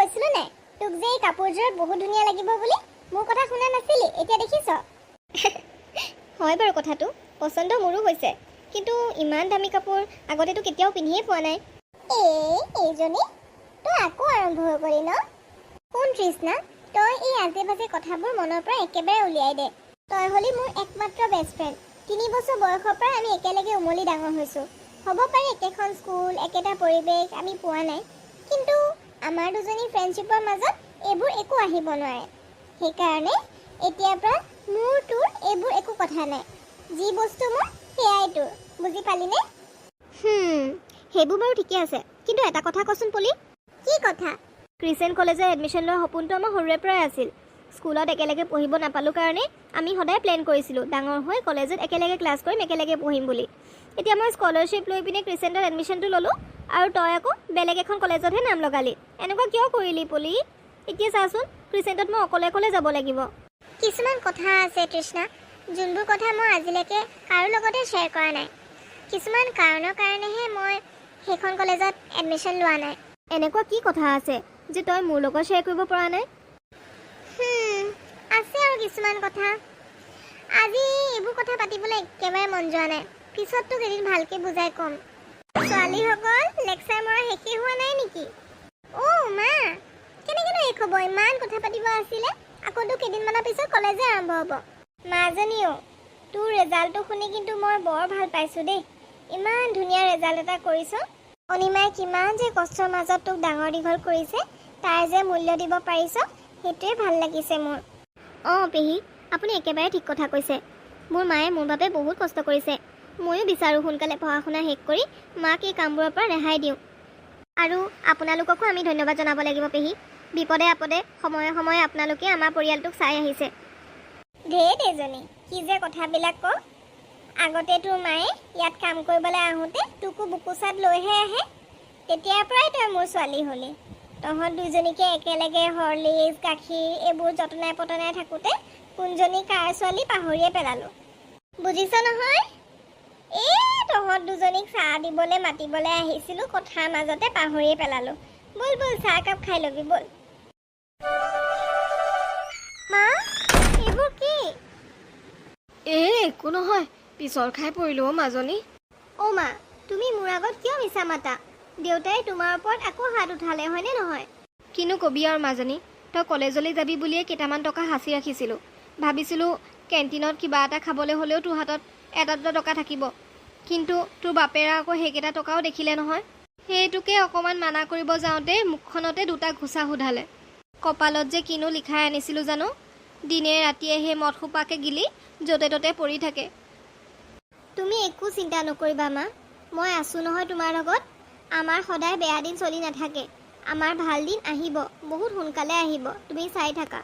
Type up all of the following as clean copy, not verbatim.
কৈছিলো নাই তোক যে এই কাপোৰযোৰ বহুত ধুনীয়া লাগিব বুলি মোৰ কথা শুনা নাছিলি এতিয়া দেখিছ হয় বাৰু কথাটো পছন্দ মোৰো হৈছে কিন্তু ইমান দামী কাপোৰ আগতেতো কেতিয়াও পিন্ধিয়ে পোৱা নাই এইজনী তই আকৌ আৰম্ভ হৈ গলি ন কোন তৃষ্ণা তই এই আজে বাজে কথাবোৰ মনৰ পৰা একেবাৰে উলিয়াই দে তই হলি মোৰ একমাত্ৰ বেষ্ট ফ্ৰেণ্ড 3 বছৰ বয়সৰ পৰা আমি একেলগে উমলি ডাঙৰ হৈছো হ'ব পাৰে একেখন স্কুল একেটা পৰিৱেশ আমি পোৱা নাই কিন্তু আমাৰ দুজনী ফ্ৰেণ্ডশ্বিপৰ মাজত এইবোৰ একো আহিব নোৱাৰে সেইকাৰণে এতিয়াৰ পৰা মোৰ তোৰ এইবোৰ একো কথা নাই যি বস্তু মোৰ সেয়াই তোৰ বুজি পালিনে সেইবোৰ বাৰু ঠিকে আছে কিন্তু এটা কথা কচোন পলি কি কথা ক্ৰিসেন্ট কলেজৰ এডমিশ্যন লোৱাৰ সপোনটো আমাৰ সৰুৰে পৰাই আছিল স্কুলত একেলগে পঢ়িব নাপালো কাৰণে আমি সদায় প্লেন কৰিছিলো ডাঙৰ হৈ কলেজত একেলগে ক্লাছ কৰিম একেলগে পঢ়িম বুলি এতিয়া মই স্কলাৰশ্বিপ লৈ পিনে ক্ৰিসেন্টৰ এডমিশ্যনটো ললো আৰু তই আকৌ বেলেগ এখন কলেজতহে নাম লগালি এনেকুৱা কিয় কৰিলি পলি এতিয়া চাচোন ক্ৰিসেন্টত মই অকলে অকলে যাব লাগিব কিছুমান কথা আছে তৃষ্ণা যোনবোৰ কথা মই আজিলৈকে কাৰো লগতে শ্বেয়াৰ কৰা নাই কিছুমান কাৰণৰ কাৰণেহে মই সেইখন কলেজত এডমিশ্যন লোৱা নাই এনেকুৱা কি কথা আছে যে তই মোৰ লগত শ্বেয়াৰ কৰিব পৰা নাই আছে আৰু কিছুমান কথা আজি এইবোৰ কথা পাতিবলৈ একেবাৰে মন যোৱা নাই পিছততো কেইদিন ভালকৈ বুজাই ক'ম ছোৱালীসকল লেকচাৰ মৰা শেষেই হোৱা নাই নেকি মা কেনেকৈ শেষ হ'ব ইমান কথা পাতিব আছিলে আকৌতো কেইদিনমানৰ পিছত কলেজে আৰম্ভ হ'ব মাজনীও তোৰ ৰেজাল্টটো শুনি কিন্তু মই বৰ ভাল পাইছোঁ দেই ইমান ধুনীয়া ৰেজাল্ট এটা কৰিছ অনিমাই কিমান যে কষ্টৰ মাজত তোক ডাঙৰ দীঘল কৰিছে তাৰ যে মূল্য দিব পাৰিছ সেইটোৱে ভাল লাগিছে মোৰ পেহী আপুনি একেবাৰে ঠিক কথা কৈছে মোৰ মায়ে মোৰ বাবে বহুত কষ্ট কৰিছে ময়ো বিচাৰোঁ সোনকালে পঢ়া শুনা শেষ কৰি মাক এই কামবোৰৰ পৰা ৰেহাই দিওঁ আৰু আপোনালোককো আমি ধন্যবাদ জনাব লাগিব পেহী বিপদে আপদে সময়ে সময়ে আপোনালোকে আমাৰ পৰিয়ালটোক চাই আহিছে ধেৰ এজনী কি যে কথাবিলাক ক আগতে তোৰ মায়ে ইয়াত কাম কৰিবলৈ আহোঁতে তোকো বুকুচাত লৈহে আহে তেতিয়াৰ পৰাই তই মোৰ ছোৱালী হ'লি তহঁত দুজনীকে একেলগে হৰলিক্স গাখীৰ এইবোৰ যতনাই পতনাই থাকোঁতে কোনজনী কাৰ ছোৱালী পাহৰিয়ে পেলালোঁ বুজিছ নহয় তহঁত দুজনীক চাহ দিবলৈ মাতিবলৈ আহিছিলোঁ কথাৰ মাজতে পাহৰিয়ে পেলালোঁ বল বল চাহ একাপ খাই ল'বি বল মা এইবোৰ কি একো নহয় পিছৰ খাই পৰিলোঁ মাজনী মা তুমি মোৰ আগত কিয় মিছা মাতা দেউতাই তোমাৰ ওপৰত আকৌ হাত উঠালে হয়নে নহয় কিনো কবি আৰু মাজনী তই কলেজলৈ যাবি বুলিয়ে কেইটামান টকা সাঁচি ৰাখিছিলোঁ ভাবিছিলোঁ কেণ্টিনত কিবা এটা খাবলৈ হ'লেও তোৰ হাতত এটা দুটা টকা থাকিব কিন্তু তোৰ বাপেৰা আকৌ সেইকেইটা টকাও দেখিলে নহয় সেইটোকে অকণমান মানা কৰিব যাওঁতে মুখখনতে দুটা ঘোচা সোধালে কপালত যে কিনো লিখাই আনিছিলোঁ জানো দিনে ৰাতিয়ে সেই মদ সোপাকে গিলি য'তে ত'তে পৰি থাকে তুমি একো চিন্তা নকৰিবা মা মই আছোঁ নহয় তোমাৰ লগত আমাৰ সদায় বেয়া দিন চলি নাথাকে আমাৰ ভাল দিন আহিব বহুত সোনকালে আহিব তুমি চাই থাকা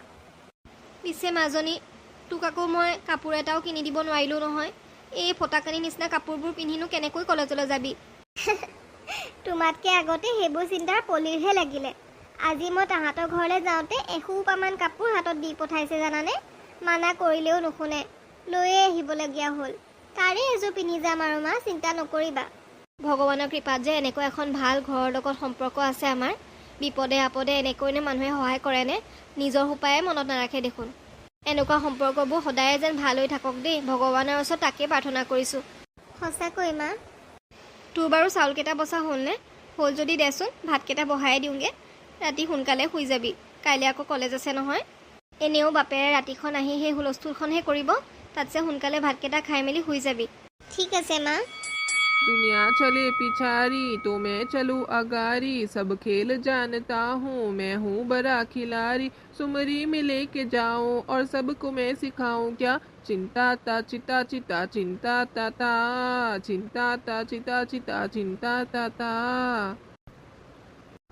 পিছে মাজনী তোক আকৌ মই কাপোৰ এটাও কিনি দিব নোৱাৰিলোঁ নহয় এই ফটাকানি নিচিনা কাপোৰবোৰ পিন্ধিনো কেনেকৈ কলেজলৈ যাবি তোমাতকৈ আগতে সেইবোৰ চিন্তাৰ পলিৰহে লাগিলে আজি মই তাহাঁতৰ ঘৰলৈ যাওঁতে এসোপামান কাপোৰ হাতত দি পঠাইছে জানানে মানা কৰিলেও নুশুনে লৈয়ে আহিবলগীয়া হ'ল তাৰে এযোৰ পিন্ধি যাম আৰু মা চিন্তা নকৰিবা ভগৱানৰ কৃপাত যে এনেকৈ এখন ভাল ঘৰৰ লগত সম্পৰ্ক আছে আমাৰ বিপদে আপদে এনেকৈনো মানুহে সহায় কৰেনে নিজৰ সোপায়ে মনত নাৰাখে দেখোন এনেকুৱা সম্পৰ্কবোৰ সদায়ে যেন ভাল হৈ থাকক দেই ভগৱানৰ ওচৰত তাকে প্ৰাৰ্থনা কৰিছোঁ সঁচাকৈ মা তোৰ বাৰু চাউলকেইটা বচা হ'লনে হ'ল যদি দেচোন ভাতকেইটা বহাই দিওঁগৈ ৰাতি সোনকালে শুই যাবি কাইলৈ আকৌ কলেজ আছে নহয় এনেও বাপেৰে ৰাতিখন আহি সেই হুলস্থুলখনহে কৰিব তাতছে সোনকালে ভাতকেইটা খাই মেলি শুই যাবি ঠিক আছে মা दुनिया चले पिछारी तो मैं चलूं अगारी सब खेल जानता हूँ मैं हूँ बड़ा खिलाड़ी सुमरी में लेके जाऊं और सबको मैं सिखाऊं क्या चिंता ता चिता चिता चिंता ता ता चिंता ता चिता चिता चिंता ता ता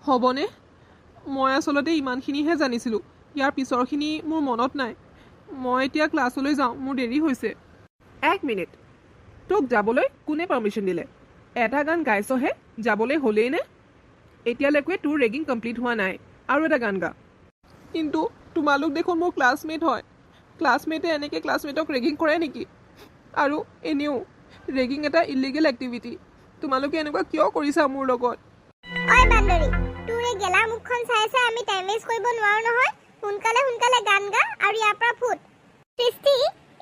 হবনে মই আসলতে ইমানখিনিহে জানিছিলোঁ ইয়াৰ পিছৰখিনি মোৰ মনত নাই মই এতিয়া ক্লাছলৈ যাওঁ মোৰ দেৰি হৈছে এক মিনিট তোক যাবলৈ কোনে পাৰ্মিশ্যন দিলে এটা গান গাইছহে যাবলৈ হ'লেই নে এতিয়ালৈকে তোৰ ৰেগিং কমপ্লিট হোৱা নাই আৰু এটা গান গা কিন্তু তোমালোক দেখোন মোৰ ক্লাছমেট হয় ক্লাছমেটে এনেকৈ ক্লাছমেটক ৰেগিং কৰে নেকি আৰু এনেও ৰেগিং এটা ইলিগেল এক্টিভিটি তোমালোকে এনেকুৱা কিয় কৰিছা মোৰ লগত ঐ বান্দৰী তোৰ এই গেলা মুখখন চাই চাই আমি টাইম ৱেষ্ট কৰিব নোৱাৰো নহয়। সোনকালে সোনকালে গান গা আৰু ইয়াৰ পৰা ফুট। সৃষ্টি,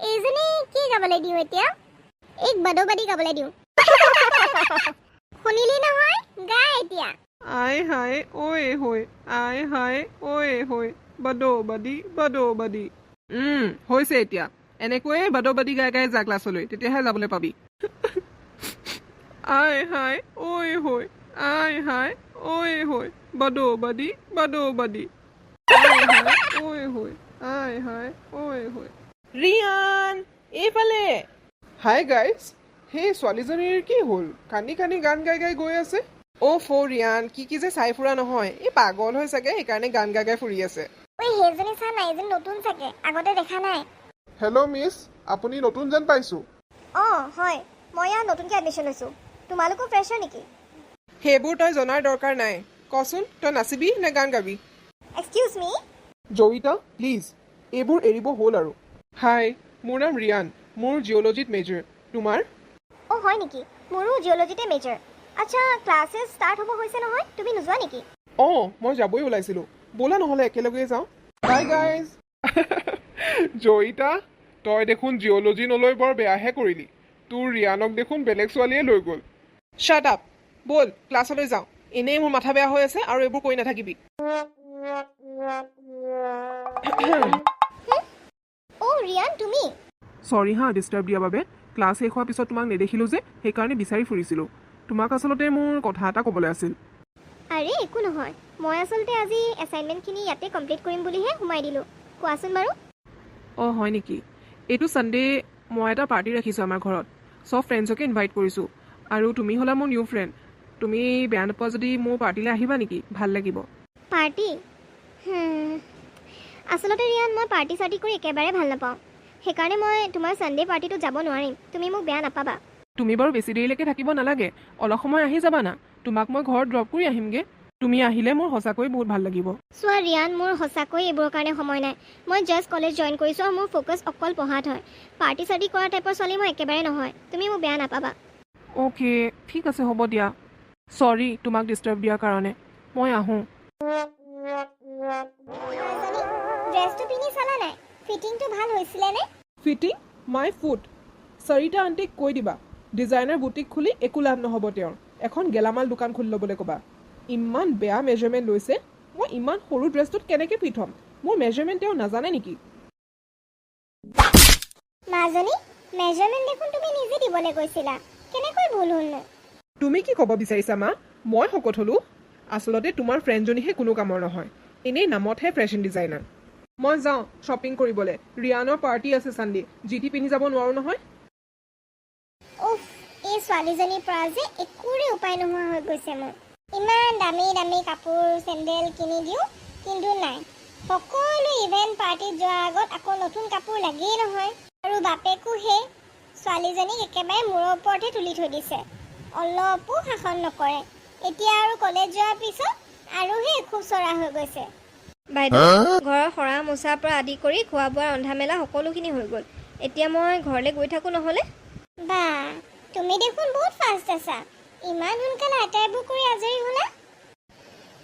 এইজনী কি গাবলৈ দিওঁ এতিয়া? এক বাদবাদী গাবলৈ দিওঁ। শুনিলি নহয়, গা এতিয়া। আই হাই ঐ হৈ, আই হাই ঐ হৈ, বাদবাদী। হৈছে এতিয়া। এনেকৈয়ে বাদবাদী গাই গাই যা ক্লাছলৈ, তেতিয়াহে যাবলৈ পাবি। আই হাই ঐ হৈ, আই হাই ঐ হৈ, বাদবাদী। আই হাই ঐ হৈ, আই হাই ঐ হৈ। ৰিয়ান, এইফালে। হাই গাইজ, সেই ছোৱালীজনীৰ কি হ'ল? কান্দি কান্দি গান গাই গাই গৈ আছে। ৰিয়ান, কি যে চাই ফুৰা নহয়, এই পাগল হৈ চাগে, সেইকাৰণে গান গাই গাই ফুৰি আছে। ঐ সেইজনী চা নাই, এজনী নতুন চাগে, আগতে দেখা নাই। হেল্ল' মিছ, আপুনি নতুন যেন পাইছোঁ। অঁ হয়, মই ইয়াত নতুনকৈ এডমিশ্যন লৈছোঁ। তোমালোকো ফ্ৰেছাৰ নেকি? সেইবোৰ তই জনাৰ দৰকাৰ নাই। কচোন, তই নাচিবি নে গান গাবি? Excuse me. জয়িতা প্লিজ, এইবোৰ এৰিব হ'ল আৰু। হাই, মোৰ নাম ৰিয়ান, মোৰ জিঅ'লজিত মেজৰ। তোমাৰ? অঁ হয় নেকি? মোৰো জিঅ'লজিতে মেজৰ। আচ্ছা, ক্লাছেছ ষ্টাৰ্ট হ'ব হৈছে নহয়, তুমি নোযোৱা নেকি? মই যাবই ওলাইছিলোঁ। ব'লা নহ'লে একেলগে যাওঁ। বাই গাইজ। জয়িতা, তই দেখোন জিঅ'লজি নলৈ বৰ বেয়াহে কৰিলি। তোৰ ৰিয়ানক দেখোন বেলেগ ছোৱালীয়ে লৈ গ'ল। শ্বাট আপ, ব'ল ক্লাছলৈ যাওঁ। এনেই মোৰ মাথা বেয়া হৈ আছে আৰু এইবোৰ কৰি নাথাকিবি। অ' ৰিয়ান, তুমি? চৰি হা ডিষ্টাৰ্ব দিয়াৰ বাবে। ক্লাছ শেষ হোৱাৰ পিছত তোমাক নেদেখিলোঁ যে, সেইকাৰণে বিচাৰি ফুৰিছিলোঁ। তোমাক আচলতে মোৰ কথা এটা ক'বলৈ আছিল। আৰে একো নহয়, মই আচলতে আজি এছাইনমেণ্টখিনি ইয়াতে কমপ্লিট কৰিম বুলিহে সোমাই দিলোঁ। কোৱাচোন বাৰু। হয় নেকি? এইটো ছানডে মই এটা পাৰ্টি ৰাখিছোঁ আমাৰ ঘৰত। চব ফ্ৰেণ্ডছকে ইনভাইট কৰিছোঁ। আৰু তুমি হ'লা মোৰ নিউ ফ্ৰেণ্ড। তুমি বেয়া নোপোৱা যদি মোৰ পাৰ্টিলৈ আহিবা নেকি? ভাল লাগিব। পাৰ্টি? আচলতে ৰিয়ান, মই পাৰ্টি চাৰ্টি কৰি একেবাৰে ভাল নাপাওঁ। সেইকাৰণে মই তোমাৰ ছানডে পাৰ্টিটোত যাব নোৱাৰিম। তুমি মোক বেয়া নাপাবা। তুমি বাৰু বেছি দেৰিলৈকে থাকিব নালাগে, অলপ সময় আহি যাবা না। তোমাক মই ঘৰত ড্ৰপ কৰি আহিমগৈ। তুমি আহিলে মোৰ সঁচাকৈ বহুত ভাল লাগিব। চোৱা ৰিয়ান, মোৰ সঁচাকৈ এইবোৰৰ কাৰণে সময় নাই। মই জাষ্ট কলেজ জইন কৰিছোঁ আৰু মোৰ ফ'কাছ অকল পঢ়াত হয়। পাৰ্টি চাৰ্টি কৰা টাইপৰ ছোৱালী মই একেবাৰে নহয়। তুমি মোক বেয়া নাপাবা। অ'কে, ঠিক আছে, হ'ব দিয়া। চৰি তোমাক ডিষ্টাৰ্ব দিয়াৰ কাৰণে। মই আহোঁ। ড্ৰেছটো পিন্ধি চালা নাই? ফিটিংটো ভাল হৈছিলে নে? Fitting my foot. চাৰিটা আণ্টিক কৈ দিবা, ডিজাইনাৰ বুটিক খুলি একো লাভ নহ'ব তেওঁৰ। এখন গেলামাল দোকান খুলি ল'বলৈ ক'বা। ইমান বেয়া মেজাৰমেণ্ট লৈছে। মই ইমান সৰু ড্ৰেছটোত কেনেকৈ ফিট হ'ম? মোৰ মেজাৰমেণ্ট তেওঁ নাজানে নেকি? মাজনী, মেজাৰমেণ্ট দেখোন তুমি নিজে দিবলৈ কৈছিলা। কেনেকৈ ভুল হ'লনো? তুমি কি ক'ব বিচাৰিছা মা? মই শকত হ'লোঁ? আচলতে তোমাৰ ফ্ৰেণ্ডজনীহে কোনো কামৰ নহয়। এনেই নামতহে ফেশ্বন ডিজাইনাৰ। মই যাওঁ শ্বপিং কৰিবলৈ। ৰিয়ানৰ পাৰ্টি আছে ছানডে। জিটি পিন্ধি যাব নোৱাৰোঁ নহয়। উফ, এই ছোৱালীজনীৰ পৰা যে একোৰে উপায় নোহোৱা হৈ গৈছে মোৰ। ইমান দামী দামী কাপোৰ চেণ্ডেল কিনি দিওঁ, কিন্তু নাই। সকলো ইভেণ্ট পাৰ্টিত যোৱাৰ আগত আকৌ নতুন কাপোৰ লাগেই নহয়। আৰু বাপেকো সেই ছোৱালীজনীক একেবাৰে মূৰৰ ওপৰতহে তুলি থৈ দিছে। অলপো শাসন নকৰে। এতিয়া আৰু কলেজ যোৱাৰ পিছত আৰুহে খুব চৰা হৈ গৈছে। বাইদেউ, ঘৰৰ সৰা মোচাৰ পৰা আদি কৰি খোৱা বোৱা ৰন্ধা মেলা সকলোখিনি হৈ গ'ল। এতিয়া মই ঘৰলৈ গৈ থাকোঁ নহ'লে? বা, তুমি দেখোন বহুত ফাষ্ট আছা। ইমান সোনকালে আটাইবোৰ কৰি আজৰি হ'লা?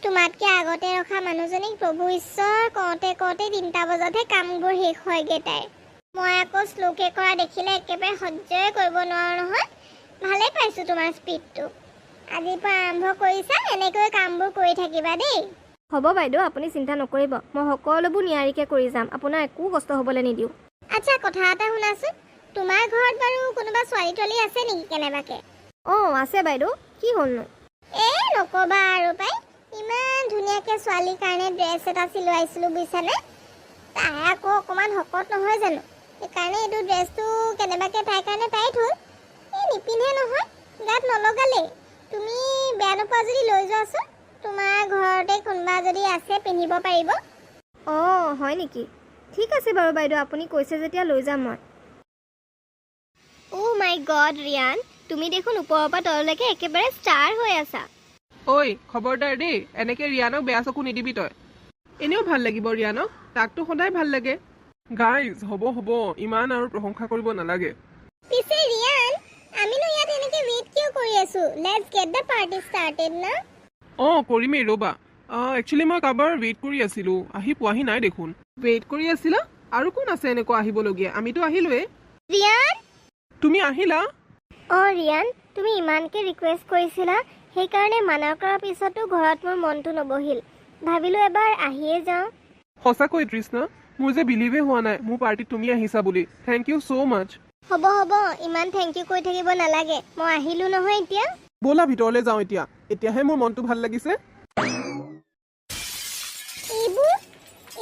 তোমাতকৈ আগতে ৰখা মানুহজনীক প্ৰভু ঈশ্বৰ কওঁতে 3টা বজাতহে কামবোৰ শেষ হয়গৈ তাইৰ। মই আকৌ শ্লোকে কৰা দেখিলে একেবাৰে সহ্যই কৰিব নোৱাৰোঁ নহয়। ভালেই পাইছোঁ তোমাৰ স্পীডটো। আজিৰ পৰা আৰম্ভ কৰিছা, এনেকৈ কামবোৰ কৰি থাকিবা দেই। হ'ব বাইদেউ, আপুনি চিন্তা নকৰিব। মই সকলোবোৰ নিয়াৰিকৈ কৰি যাম। আপোনাৰ একো কষ্ট হ'বলৈ নিদিওঁ। আচ্ছা, কথা এটা শুনাচোন। তোমাৰ ঘৰত বাৰু কোনোবা ছোৱালী তোৱালী আছে নেকি কেনেবাকৈ? অঁ আছে বাইদেউ, কি হ'লনো? নক'বা আৰু পাই। ইমান ধুনীয়াকৈ ছোৱালীৰ কাৰণে ড্ৰেছ এটা চিলোৱাইছিলোঁ বুজিছানে? তাই আকৌ অকণমান শকত নহয় জানো? সেইকাৰণে এইটো ড্ৰেছটো কেনেবাকৈ তাইৰ কাৰণে টাইট হ'ল। নিপিন্ধে নহয়, গাত নলগালেই। তুমি বেয়া নোপোৱা যদি লৈ যোৱাচোন। তোমাৰ ঘৰতে কোনোবা যদি আছে পিন্ধিব পাৰিব। অঁ হয় নেকি? ঠিক আছে বাৰু বাইদেউ, আপুনি কৈছে যেতিয়া লৈ যাম মই। অ' মাই গড ৰিয়ান, তুমি দেখোন ওপৰৰ পৰা তললৈকে একেবাৰে ষ্টাৰ হৈ আছা। ঐ খবৰদাৰ দেই, এনেকৈ ৰিয়ানক বেয়া চকু নিদিবি তই। এনেও ভাল লাগিব ৰিয়ানক, তাকতো সদায় ভাল লাগে। গাইজ হ'ব, ইমান আৰু প্ৰশংসা কৰিব নালাগে। পিছে ৰিয়ান, আমিনো ইয়াত এনেকৈ ৱেইট কিয় কৰি আছোঁ? Let's get the party started না? কৰিমেই ৰ'বা। একচুৱেলি মই কাৰোবাৰ ৱেইট কৰি আছিলোঁ আহি পোৱাহি নাই দেখোন ৱেইট কৰি আছিলা আৰু কোন আছে এনেকুৱা আহিবলগীয়া আমিতো আহিলোৱেই ৰিয়ান তুমি আহিলা ৰিয়ান তুমি ইমানকৈ ৰিকুৱেষ্ট কৰিছিলা সেইকাৰণে মানা কৰাৰ পিছতো ঘৰত মোৰ মনটো নবহিল ভাবিলোঁ এবাৰ আহিয়ে যাওঁ সঁচাকৈ তৃষ্ণা মোৰ যে বিলিভে হোৱা নাই মোৰ পাৰ্টিত তুমি আহিছা বুলি থেংক ইউ ছ' মাছ হ'ব ইমান থেংক ইউ কৈ থাকিব নালাগে মই আহিলোঁ নহয় এতিয়া ব'লা ভিতৰলৈ যাওঁ এতিয়া এতিয়াহে মোৰ মনটো ভাল লাগিছে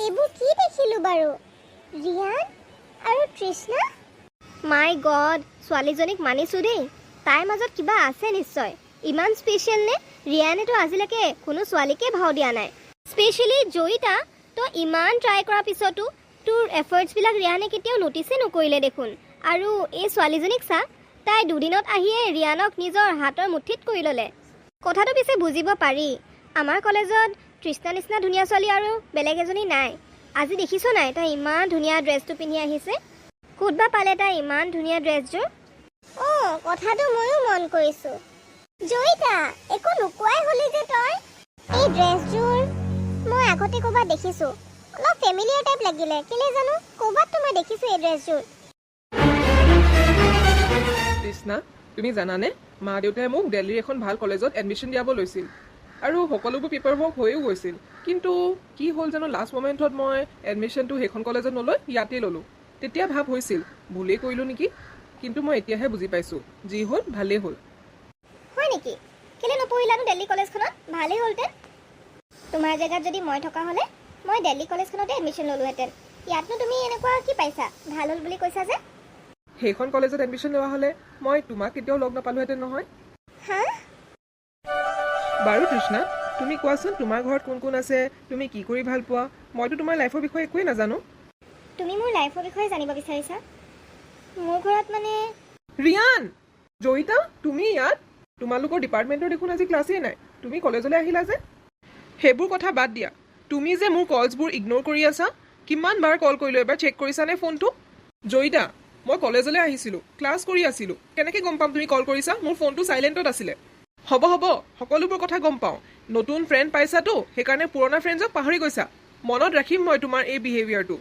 এইবোৰ কি দেখিলোঁ বাৰু ৰিয়ান আৰু তৃষ্ণা মাই গড ছোৱালীজনীক মানিছোঁ দেই তাইৰ মাজত কিবা আছে নিশ্চয় ইমান স্পেচিয়েল নে ৰিয়ানেতো আজিলৈকে কোনো ছোৱালীকে ভাও দিয়া নাই স্পেচিয়েলি জয়িতা তই ইমান ট্ৰাই কৰাৰ পিছতো তোৰ এফৰ্টছবিলাক ৰিয়ানে কেতিয়াও নটিচে নকৰিলে দেখোন আৰু এই ছোৱালীজনীক চা তাই দুদিনত আহিয়ে ৰিয়ানক নিজৰ হাতৰ মুঠিত কৰি ল'লে কথাটো পিছে বুজিব পাৰি আমাৰ কলেজত তৃষ্ণা নিচিনা ধুনীয়া ছোৱালী আৰু বেলেগ এজনী নাই আজি দেখিছ নাই তাই ইমান ধুনীয়া ড্ৰেছটো পিন্ধি আহিছে ক'তবা পালে তাই ইমান ধুনীয়া ড্ৰেছযোৰ কথাটো ময়ো মন কৰিছোঁ জয়িতা একো নোকোৱাই হ'লি যে তই এই ড্ৰেছযোৰ মই আগতে ক'ৰবাত দেখিছোঁ অলপ ফেমিলিয়াৰ টাইপ লাগিলে কেলে জানো ক'ৰবাততো মই দেখিছোঁ এই ড্ৰেছযোৰ তৃষ্ণা তুমি জানানে মা দেউতাই মোক দিল্লীৰ এখন ভাল কলেজত এডমিশ্যন দিয়াব লৈছিল আৰু সকলোবোৰ পেপাৰ ৱৰ্ক হৈও গৈছিল কিন্তু কি হ'ল জানো লাষ্ট মমেণ্টত মই এডমিশ্যনটো সেইখন কলেজত নলৈ ইয়াতেই ল'লোঁ তেতিয়া ভাব হৈছিল ভুলেই কৰিলোঁ নেকি কিন্তু মই এতিয়াহে বুজি পাইছোঁ যি হ'ল ভালেই হ'ল হয় নেকি কেলে নপঢ়িলানো দিল্লী কলেজখনত ভালেই হ'লহেঁতেন তোমাৰ জেগাত যদি মই থকা হ'লে মই দিল্লী কলেজখনতে এডমিশ্যন ল'লোহেঁতেন ইয়াতনো তুমি এনেকুৱা কি পাইছা ভাল হ'ল বুলি কৈছা যে সেইখন কলেজত এডমিশ্যন লোৱা হ'লে মই তোমাক কেতিয়াও লগ নাপালোহেঁতেন নহয় হা বাৰু তৃষ্ণা তুমি কোৱাচোন তোমাৰ ঘৰত কোন কোন আছে তুমি কি কৰি ভাল পোৱা মইতো তোমাৰ লাইফৰ বিষয়ে একোৱেই নাজানো তুমি মোৰ লাইফৰ বিষয়ে জানিব বিচাৰিছা মোৰ ঘৰত মানে ৰিয়ান জয়িতা তুমি ইয়াত তোমালোকৰ ডিপাৰ্টমেণ্টৰ দেখোন আজি ক্লাছেই নাই তুমি কলেজলৈ আহিলা যে সেইবোৰ কথা বাদ দিয়া তুমি যে মোৰ কলছবোৰ ইগন'ৰ কৰি আছা কিমান বাৰ কল কৰিলোঁ এবাৰ চেক কৰিছানে ফোনটো জয়িতা মই কলেজলৈ আহিছিলোঁ ক্লাছ কৰি আছিলোঁ কেনেকৈ গম পাম তুমি কল কৰিছা মোৰ ফোনটো চাইলেণ্টত আছিলে হ'ব সকলোবোৰ কথা গম পাওঁ নতুন ফ্ৰেণ্ড পাইছাতো সেইকাৰণে পুৰণা ফ্ৰেণ্ডছক পাহৰি গৈছা মনত ৰাখিম মই তোমাৰ এই বিহেভিয়াৰটো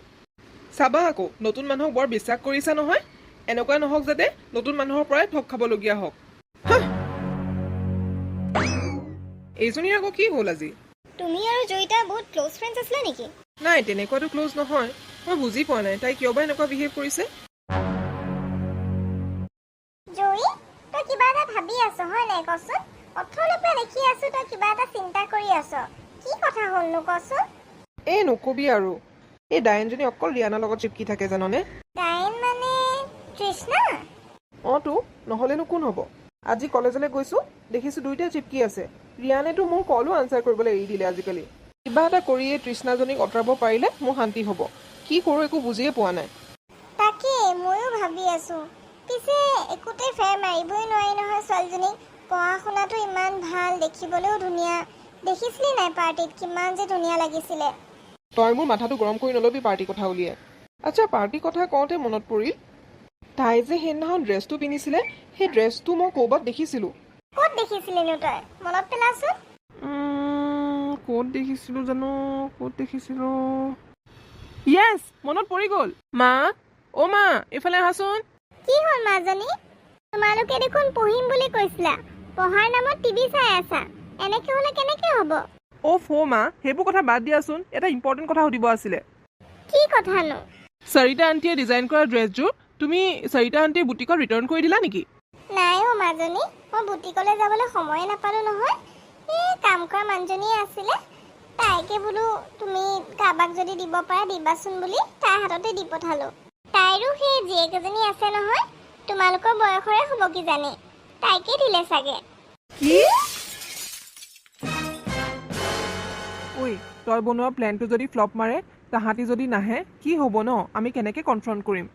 চাবা আকৌ নতুন মানুহক বৰ বিশ্বাস কৰিছা নহয় এনেকুৱা নহওক যাতে নতুন মানুহৰ পৰাই ঠগ খাবলগীয়া হওক এইজনীৰ আকৌ কি হ'ল আজি তুমি আৰু জয়িতা বহুত ক্ল'জ ফ্ৰেণ্ডছ আছিলা নেকি নাই তেনেকুৱাতো ক্ল'জ নহয় মই বুজি পোৱা নাই তাই কিয় বা এনেকুৱা বিহেভ কৰিছে জয়ী তই কিবা এটা ভাবি আছ হয় নাই কচোন অথনিৰ পৰা দেখি আছো তই কিবা এটা চিন্তা কৰি আছ কি কথা হ'লনো কচোন এই নকবি আৰু এই ডাইনজনী অকল ৰিয়ানাৰ লগত চিপকি থাকে জাননে ডাইন মানে তৃষ্ণা তো নহ'লেনো কোন হ'ব আজি কলেজলৈ গৈছোঁ দেখিছোঁ দুইটাই চিপকি আছে ৰিয়ানেতো মোৰ কলো আনচাৰ কৰিবলৈ এৰি দিলে আজিকালি কিবা এটা কৰিয়ে তৃষ্ণাজনীক আঁতৰাব পাৰিলে মোৰ শান্তি হ'ব কি কৰোঁ একো বুজিয়ে পোৱা নাই তাকে ময়ো ভাবি আছো পিছে একোতে ফেৰ মাৰিবই নোৱাৰি নহয় ছোৱালীজনীক পঢ়া শুনাটো ইমান ভাল দেখিবলৈও ধুনীয়া দেখিছিলি নাই পাৰ্টিত কিমান যে ধুনীয়া লাগিছিলে তই মোৰ মাথাটো গৰম কৰি নল'বি পাৰ্টি কথা উলিয়াই আচ্ছা পাৰ্টি কথা কওঁতে মনত পৰিল তাই যে সেইদিনাখন ড্ৰেছটো পিন্ধিছিলে সেই ড্ৰেছটো মই ক'ৰবাত দেখিছিলোঁ ক'ত দেখিছিলিনো তই মনত পেলাচোন ক'ত দেখিছিলোঁ জানো ক'ত দেখিছিলোঁ য়েছ মনত পৰি গ'ল মা মা এইফালে আহাচোন কি হ'ল মাজনী তোমালোকে দেখোন পঢ়িম বুলি কৈছিলা পঢ়াৰ নামত টিভি চাই আছা এনেকে হ'লে কেনেকে হ'ব মা সেইবোৰ কথা বাদ দিয়াচোন এটা ইম্পৰ্টেণ্ট কথা সুধিব আছিলে কি কথানো চাৰিটা আণ্টিয়ে ডিজাইন কৰা ড্ৰেছযোৰ তুমি চাৰিটা আণ্টিৰ বুটিকত ৰিটাৰ্ণ কৰি দিলা নেকি নাই মাজনী মই বুটিকলৈ যাবলৈ সময়ে নাপালোঁ নহয় এই কাম কৰা মানুহজনীয়ে আছিলে তাইকে বোলো তুমি কাৰোবাক যদি দিব পাৰা দিবাচোন বুলি তাইৰ হাততে দি পঠালোঁ তাইৰো সেই জীয়েক এজনী আছে নহয় তোমালোকৰ বয়সৰে হ'ব কিজানি তাইকে দিলে চাগে কি ঐ তই বনোৱা প্লেনটো যদি ফ্লপ মাৰে তাহাঁতি যদি নাহে কি হ'ব ন আমি কেনেকৈ কনফ্ৰণ্ট কৰিম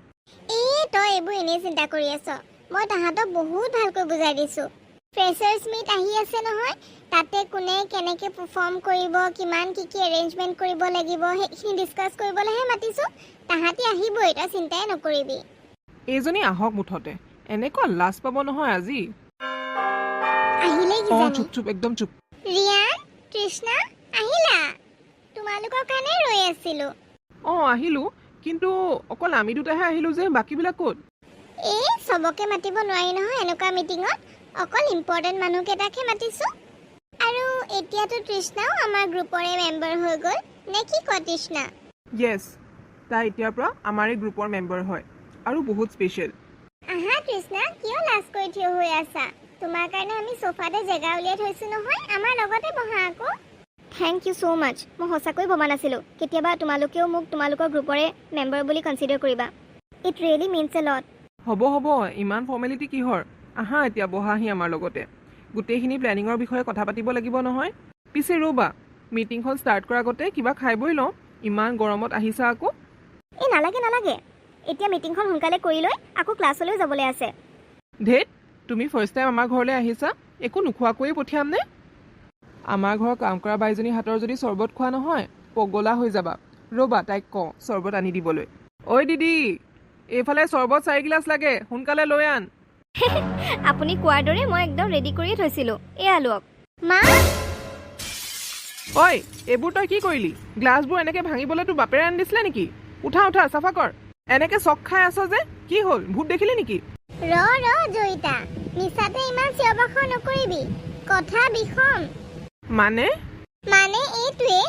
তই এইবোৰ এনেই চিন্তা কৰি আছ মই তাহাঁতক বহুত ভালকৈ বুজাই দিছোঁ ফ্ৰেছাৰ্ছ মিট আহি আছে নহয় তাতে কোনে কেনেকৈ পাৰফৰ্ম কৰিব কিমান কি এৰেঞ্জমেণ্ট কৰিব লাগিব সেইখিনি ডিছকাছ কৰিবলৈহে মাতিছোঁ তাহাঁতি আহিবই তই চিন্তাই নকৰিবি এইজনী আহক মুঠতে এনেকুৱা লাজ পাব নহয় আজি আহিলেই চুপ একদম চুপ ৰিয়ান তৃষ্ণা আহিলা তোমালোকৰ কাৰণে ৰৈ আছিলোঁ। অঁ আহিলোঁ, কিন্তু অকল আমি দুটাহে আহিলোঁ যে, বাকীবিলাক ক'ত? এই চবকে মাতিব নোৱাৰি নহয় এনেকুৱা মিটিঙত, অকল ইম্পৰ্টেণ্ট মানুহকেইটাকহে মাতিছোঁ। আৰু এতিয়াতো তৃষ্ণাও আমাৰ গ্ৰুপৰে মেম্বাৰ হৈ গ'ল, নে কি কোৱা তৃষ্ণা? য়েছ, তাই এতিয়াৰ পৰা আমাৰ এই গ্ৰুপৰ মেম্বাৰ হয় আৰু বহুত স্পেচিয়েল। আহা তৃষ্ণা, কিয় লাজ কৰি থিয় হৈ আছা? তোমাৰ কাৰণে আমি সোফাতে জেগা উলিয়াই থৈছোঁ নহয়, আমাৰ লগতে বহা আকৌ। থেংক ইউ ছ' মাছ। মই সঁচাকৈ ভবা নাছিলোঁ কেতিয়াবা তোমালোকেও মোক তোমালোকৰ গ্ৰুপৰে মেম্বাৰ বুলি কনচিডাৰ কৰিবা। It really means A lot. হ'ব হ'ব, ইমান ফৰ্মেলিটি কিহৰ? আহা এতিয়া বহাহি আমাৰ লগতে। গোটেইখিনি প্লেনিঙৰ বিষয়ে কথা পাতিব লাগিব নহয়। পিছে ৰ'বা, মিটিংখন ষ্টাৰ্ট কৰাৰ আগতে কিবা খাই বৈ লওঁ, ইমান গৰমত আহিছা আকৌ। এই নালাগে নালাগে, এতিয়া মিটিংখন সোনকালে কৰি লৈ আকৌ ক্লাছলৈ যাবলৈ আছে। ধেত, তুমি ফাৰ্ষ্ট টাইম আমাৰ ঘৰলৈ আহিছা, একো নোখোৱাকৈয়ে পঠিয়াম নে? আমাৰ ঘৰৰ কাম কৰা বাইজনী হাতৰ যদি চৰ্বত খোৱা নহয়, পগলা হৈ যাবা। ৰ'বা তাইক কওঁ চৰ্বত আনি দিবলৈ। ঐ দিদি, এইফালে চৰ্বত 4 গিলাচ লাগে, সোনকালে লৈ আন। আপুনি কোৱাৰ দৰে মই একদম ৰেডি কৰিয়ে থৈছিলোঁ, এয়া লওক। মা, ঐ, এইবোৰ তই কি কৰিলি? গ্লাছবোৰ এনেকে ভাঙিবলৈ তোৰ বাপেৰে আনি দিছিলে নেকি? উঠা উঠা, চাফা কৰ। এনেকে চক খাই আছ যে, কি হ'ল? ভূত দেখিলি নেকি? ৰ জয়িতা, মিছাতে ইমান চিঞৰ বাখৰ নকৰিবি, কথা বিষম। মানে মানে এইটোৱে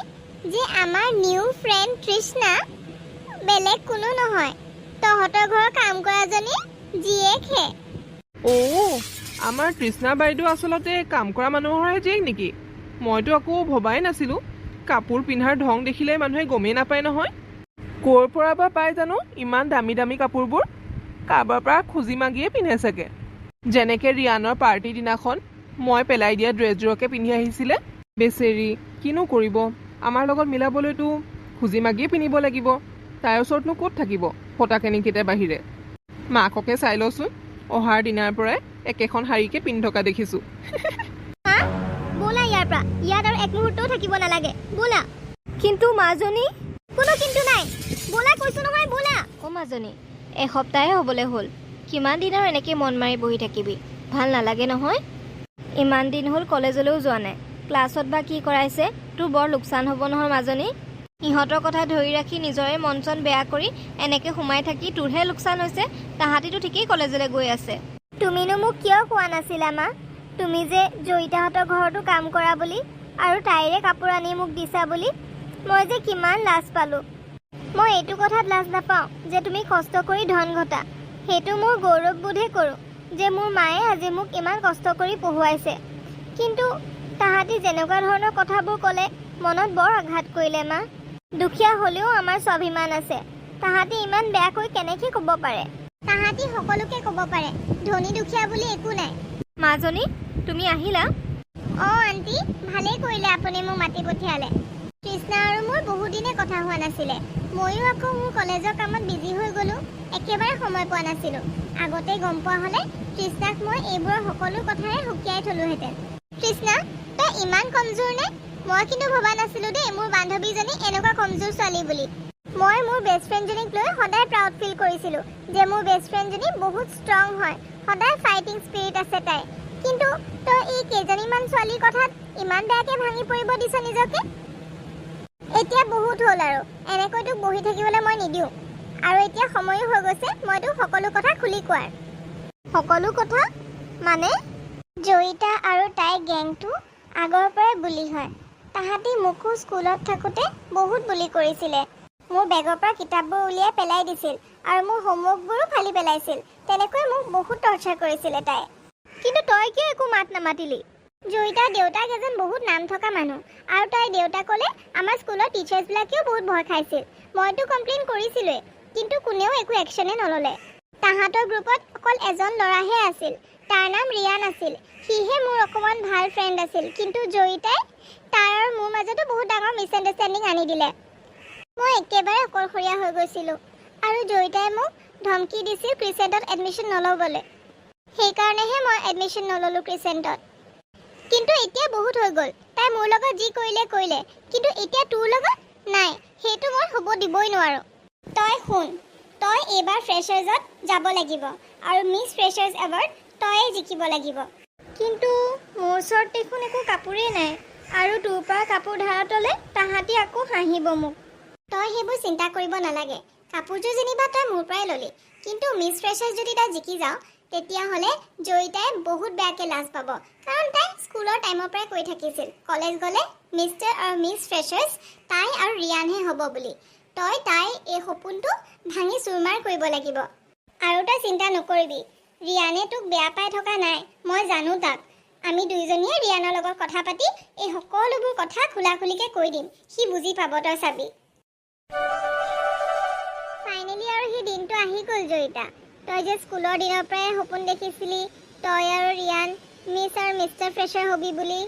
যে আমাৰ নিউ ফ্ৰেণ্ড তৃষ্ণা বেলেগ কোনো নহয়, তহঁতৰ ঘৰৰ কাম কৰাজনী জীয়েকহে। অ', আমাৰ তৃষ্ণা বাইদেউ আচলতে কাম কৰা মানুহৰহে জীয়েক নেকি? মইতো আকৌ ভবাই নাছিলোঁ। কাপোৰ পিন্ধাৰ ঢং দেখিলে মানুহে গমেই নাপায় নহয়। ক'ৰ পৰা বা পাই জানো ইমান দামী দামী কাপোৰবোৰ? কাৰোবাৰ পৰা খুজি মাগিয়ে পিন্ধে চাগে। যেনেকৈ ৰিয়ানৰ পাৰ্টিৰ দিনাখন মই পেলাই দিয়া ড্ৰেছযোৰকে পিন্ধি আহিছিলে। বেচেৰি, কিনো কৰিব, আমাৰ লগত মিলাবলৈতো খুজি মাগিয়ে পিন্ধিব লাগিব। তাইৰ ওচৰতনো ক'ত থাকিব ফটাকেনিকেইটাৰ বাহিৰে? মাককে চাই লচোন, অহাৰ দিনাৰ পৰাই একেখন শাৰীকে পিন্ধি থকা দেখিছোঁ। হা, ব'লা ইয়াৰ পৰা, ইয়াত আৰু এক মুহূৰ্তও থাকিব নালাগে, ব'লা। কিন্তু মাজনী, কোনো কিন্তু নাই, ব'লা কৈছোঁ নহয়, ব'লা। অ' মাজনী, এসপ্তাহে হ'বলৈ হ'ল। কিমান দিন আৰু এনেকৈ মন মাৰি বহি থাকিবি? ভাল নালাগে নহয়। ইমান দিন হ'ল কলেজলৈও যোৱা নাই, ক্লাছত বা কি কৰাইছে? তোৰ বৰ লোকচান হ'ব নহয় মাজনী। ইহঁতৰ কথা ধৰি ৰাখি নিজৰে মন চন বেয়া কৰি এনেকৈ সোমাই থাকি তোৰহে লোকচান হৈছে। তাহাঁতিতো ঠিকেই কলেজলৈ গৈ আছে। তুমিনো মোক কিয় কোৱা নাছিলা মা? তুমি যে জয়িতাহঁতৰ ঘৰতো কাম কৰা বুলি আৰু তাইৰে কাপোৰ আনি মোক দিছা বুলি। মই যে কিমান লাজ পালোঁ। মই এইটো কথাত লাজ নাপাওঁ যে তুমি কষ্ট কৰি ধন ঘটা, সেইটো মোৰ গৌৰৱবোধহে কৰোঁ যে মোৰ মায়ে আজি মোক ইমান কষ্ট কৰি পঢ়ুৱাইছে। কিন্তু তাহাঁতি যেনেকুৱা ধৰণৰ কথাবোৰ ক'লে মনত বৰ আঘাত কৰিলে মা। দুখীয়া হ'লেও আমাৰ স্বাভিমান আছে, তাহাঁতি ইমান বেয়াকৈ কেনেকৈ ক'ব পাৰে? তাহাঁতি সকলোকে ক'ব পাৰে, ধনী দুখীয়া বুলি একো নাই। মাজনী, তুমি আহিলা? অঁ আণ্টি, ভালেই কৰিলে আপুনি মোক মাতি পঠিয়ালে। তৃষ্ণা আৰু মোৰ বহুদিনে কথা হোৱা নাছিলে। ময়ো আকৌ মোৰ কলেজৰ কামত বিজি হৈ গ'লোঁ, একেবাৰে সময় পোৱা নাছিলোঁ। আগতে গম পোৱা হ'লে তৃষ্ণাক মই এইবোৰৰ সকলো কথাৰে সুকিয়াই থলোহেঁতেন। তৃষ্ণা, তই ইমান কমজোৰ নে? মই কিন্তু ভবা নাছিলোঁ দেই মোৰ বান্ধৱীজনী এনেকুৱা কমজোৰ ছোৱালী বুলি। মই মোৰ বেষ্ট ফ্ৰেণ্ডজনীক লৈ সদায় প্ৰাউড ফিল কৰিছিলোঁ যে মোৰ বেষ্ট ফ্ৰেণ্ডজনী বহুত ষ্ট্ৰং হয়, সদায় ফাইটিং স্পিৰিট আছে তাই। কিন্তু তই এই কেইজনীমান ছোৱালীৰ কথাত ইমান বেয়াকৈ ভাঙি পৰিব দিছ নিজকে? এতিয়া বহুত হ'ল আৰু এনেকৈতো বহি থাকিবলৈ মই নিদিওঁ। আৰু এতিয়া সময়ো হৈ গৈছে মই তোক সকলো কথা খুলি কোৱাৰ। সকলো কথা মানে? জয়িতা আৰু তাইৰ গেংটো আগৰ পৰাই বুলি হয়। তাহাঁতি মোকো স্কুলত থাকোঁতে বহুত বুলি কৰিছিলে। মোৰ বেগৰ পৰা কিতাপবোৰ উলিয়াই পেলাই দিছিল আৰু মোৰ হোমৱৰ্কবোৰো ফালি পেলাইছিল। তেনেকৈ মোক বহুত টৰ্চাৰ কৰিছিলে তাই। কিন্তু তই কিয় একো মাত নামাতিলি? জয়িতাৰ দেউতাক এজন বহুত নাম থকা মানুহ, আৰু তাইৰ দেউতাকলে আমাৰ স্কুলৰ টিচাৰ্ছবিলাকেও বহুত ভয় খাইছিল। মইতো কমপ্লেইন কৰিছিলোঁৱেই, কিন্তু কোনেও একো একশ্যনে নল'লে। তাহাঁতৰ গ্ৰুপত অকল এজন ল'ৰাহে আছিল, তাৰ নাম ৰিয়ান আছিল। সিহে মোৰ অকণমান ভাল ফ্ৰেণ্ড আছিল, কিন্তু জয়িতাই তাৰ আৰু মোৰ মাজতো বহুত ডাঙৰ মিছআণ্ডাৰষ্টেণ্ডিং আনি দিলে। মই একেবাৰে অকলশৰীয়া হৈ গৈছিলোঁ, আৰু জয়িতাই মোক ধমকি দিছিল ক্ৰিচেণ্টত এডমিশ্যন নল'বলৈ। সেইকাৰণেহে মই এডমিশ্যন নল'লোঁ ক্ৰিচেণ্টত। কিন্তু এতিয়া বহুত হৈ গ'ল। তাই মোৰ লগত যি কৰিলে কৰিলে, কিন্তু এতিয়া তোৰ লগত নাই, সেইটো মই হ'ব দিবই নোৱাৰোঁ। তই শুন, তই এইবাৰ ফ্ৰেচাৰ্ছত যাব লাগিব আৰু মিছ ফ্ৰেচাৰ্ছ এৱাৰ্ড তয়ে জিকিব লাগিব। কিন্তু মোৰ ওচৰত দেখোন একো কাপোৰেই নাই। আৰু তোৰ পৰা কাপোৰ ধাৰত ল'লে তাহাঁতি আকৌ হাঁহিব মোক। তই সেইবোৰ চিন্তা কৰিব নালাগে। কাপোৰযোৰ যেনিবা তই মোৰ পৰাই ল'লি, কিন্তু মিছ ফ্ৰেছাৰ্ছ যদি তই জিকি যাওঁ তেতিয়াহ'লে জয়িতাই বহুত বেয়াকৈ লাজ পাব, কাৰণ তাই স্কুলৰ টাইমৰ পৰাই কৈ থাকিছিল কলেজ গ'লে মিষ্টাৰ আৰু মিছ ফ্ৰেছাৰ্ছ তাই আৰু ৰিয়ানহে হ'ব বুলি। তই তাইৰ এই সপোনটো ভাঙি চুৰমাৰ কৰিব লাগিব। আৰু তই চিন্তা নকৰিবি, ৰিয়ানে তোক বেয়া পাই থকা নাই, মই জানো তাক। আমি দুইজনীয়ে ৰিয়ানৰ লগত কথা পাতি এই সকলোবোৰ কথা খোলাখুলিকৈ কৈ দিম, সি বুজি পাব, তই চাবি। ফাইনেলি আৰু সেই দিনটো আহি গ'ল জয়িতা। তই যে স্কুলৰ দিনৰ পৰাই সপোন দেখিছিলি তই আৰু ৰিয়ান মিছ আৰু মিষ্টাৰ ফ্ৰেছাৰ হবি বুলি।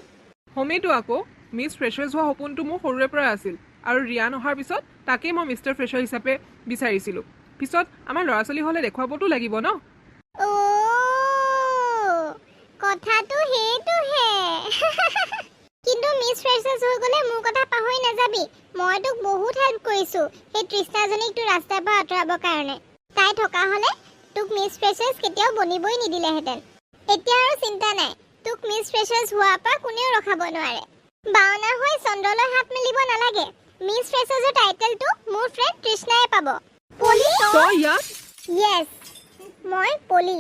হমেইতো আকৌ, মিছ ফ্ৰেছাৰ্ছ হোৱা সপোনটো মোৰ সৰুৰে পৰাই আছিল, আৰু ৰিয়ান অহাৰ পিছত তাকেই মই মিষ্টাৰ ফ্ৰেছাৰ হিচাপে বিচাৰিছিলোঁ। পিছত আমাৰ ল'ৰা ছোৱালী হ'লে দেখুৱাবতো লাগিব ন। কথাটো সেইটোহে। কিন্তু মিছ ফ্ৰেছাৰ্ছ হৈ গ'লে মোৰ কথা পাহৰি নাযাবি, মই তোক বহুত হেল্প কৰিছোঁ সেই তৃষ্ণাজনীক তোৰ ৰাস্তাৰ পৰা আঁতৰাবৰ কাৰণে। তাই থকা হ'লে তোক মিছ ফ্ৰেছাৰ্ছ কেতিয়াও বনিবই নিদিলেহেঁতেন। এতিয়া আৰু চিন্তা নাই, তোক মিছ ফ্ৰেছাৰ্ছ হোৱাৰ পৰা কোনেও ৰখাব নোৱাৰে। বাওনা হৈ চন্দ্ৰলৈ হাত মেলিব নালাগে, মিছ ফ্ৰেছাৰ্ছৰ টাইটেলটো মোৰ ফ্ৰেণ্ড তৃষ্ণাই পাব। পলি তই ইয়াত? য়েছ, মই পলি।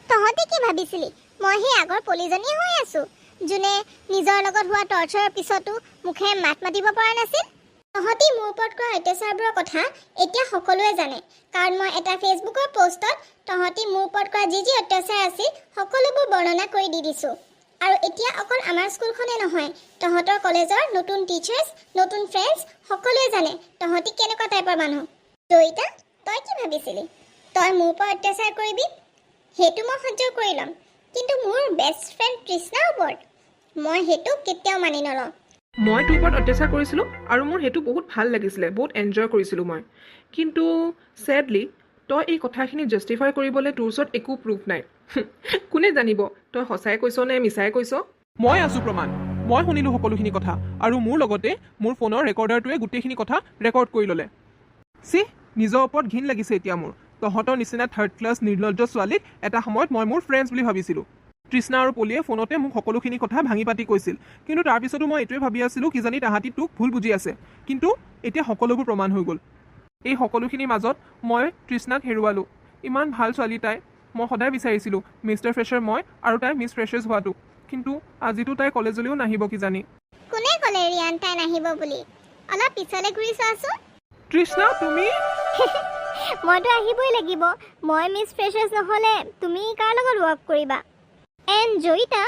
তহঁতে কি ভাবিছিলি মই সেই আগৰ পলিজনী হৈ আছোঁ, যোনে নিজৰ লগত হোৱা টৰ্চাৰৰ পিছতো মুখে মাত মাতিব পৰা নাছিল? তহঁতি মোৰ ওপৰত কৰা অত্যাচাৰবোৰৰ কথা এতিয়া সকলোৱে জানে, কাৰণ মই এটা ফেচবুকৰ পোষ্টত তহঁতি মোৰ ওপৰত কৰা যি যি অত্যাচাৰ আছিল সকলোবোৰ বৰ্ণনা কৰি দি দিছোঁ। আৰু এতিয়া অকল আমাৰ স্কুলখনে নহয়, তহঁতৰ কলেজৰ নতুন টিচাৰ্ছ, নতুন ফ্ৰেণ্ডছ সকলোৱে জানে তহঁতি কেনেকুৱা টাইপৰ মানুহ। জয়িতা, তই কি ভাবিছিলি তই মোৰ ওপৰত অত্যাচাৰ কৰিবি? সেইটো মই সহ্য কৰি ল'ম, কিন্তু মোৰ বেষ্ট ফ্ৰেণ্ড তৃষ্ণাৰ ওপৰত মই সেইটো কেতিয়াও মানি নলওঁ। মই তোৰ ওপৰত অত্যাচাৰ কৰিছিলোঁ আৰু মোৰ সেইটো বহুত ভাল লাগিছিলে, বহুত এনজয় কৰিছিলোঁ মই। কিন্তু ছেডলি তই এই কথাখিনি জাষ্টিফাই কৰিবলৈ তোৰ ওচৰত একো প্ৰুফ নাই। কোনে জানিব তই সঁচাই কৈছ নে মিছাই কৈছ? মই আছোঁ প্ৰমাণ। মই শুনিলোঁ সকলোখিনি কথা, আৰু মোৰ লগতে মোৰ ফোনৰ ৰেকৰ্ডাৰটোৱে গোটেইখিনি কথা ৰেকৰ্ড কৰি ল'লে। নিজৰ ওপৰত ঘিণ লাগিছে এতিয়া মোৰ। তহঁতৰ নিচিনা থাৰ্ড ক্লাছ নিৰ্লজ্জ ছোৱালীক এটা সময়ত মই মোৰ ফ্ৰেণ্ডছ বুলি ভাবিছিলোঁ। তৃষ্ণা আৰু পলিয়ে ফোনতে মোক সকলোখিনি কথা ভাঙি পাতি কৈছিল, কিন্তু তাৰপিছতো মই এইটোৱে ভাবি আছিলোঁ কিজানি তাহাঁতি তোক ভুল বুজি আছে। কিন্তু এতিয়া সকলোবোৰ প্ৰমাণ হৈ গ'ল। এই সকলোখিনিৰ মাজত মই তৃষ্ণাক হেৰুৱালোঁ। ইমান ভাল ছোৱালী তাই, মই সদায় বিচাৰিছিলোঁ মিষ্টাৰ ফ্ৰেছাৰ মই আৰু তাই মিছ ফ্ৰেছাৰ্ছ হোৱাটো। কিন্তু আজিতো তাই কলেজলৈও নাহিব কিজানি। কোনে ক'লে ৰিয়ান তাই নাহিব বুলি? অলপ পিছলৈ ঘূৰি চোৱাচোন। তৃষ্ণা, তুমি? মইতো আহিবই লাগিব। মই মিছ ফ্ৰেছাৰ্ছ নহ'লে তুমি কাৰ লগত ৱৰ্ক কৰিবা? এণ্ড জয়িতা,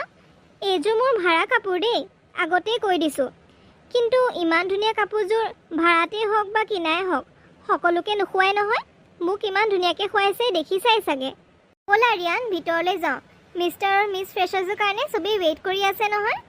এইযোৰ মোৰ ভাড়া কাপোৰ দেই, আগতেই কৈ দিছোঁ। কিন্তু ইমান ধুনীয়া কাপোৰযোৰ ভাড়াতেই হওক বা কিনাই হওক সকলোকে নোখোৱাই নহয়। মোক ইমান ধুনীয়াকৈ খুৱাইছে দেখিছাই চাগে। ব'লা ৰিয়ান, ভিতৰলৈ যাওঁ। মিষ্টাৰ আৰু মিছ ফ্ৰেছাৰ্ছৰ কাৰণে চবেই ৱেইট কৰি আছে নহয়।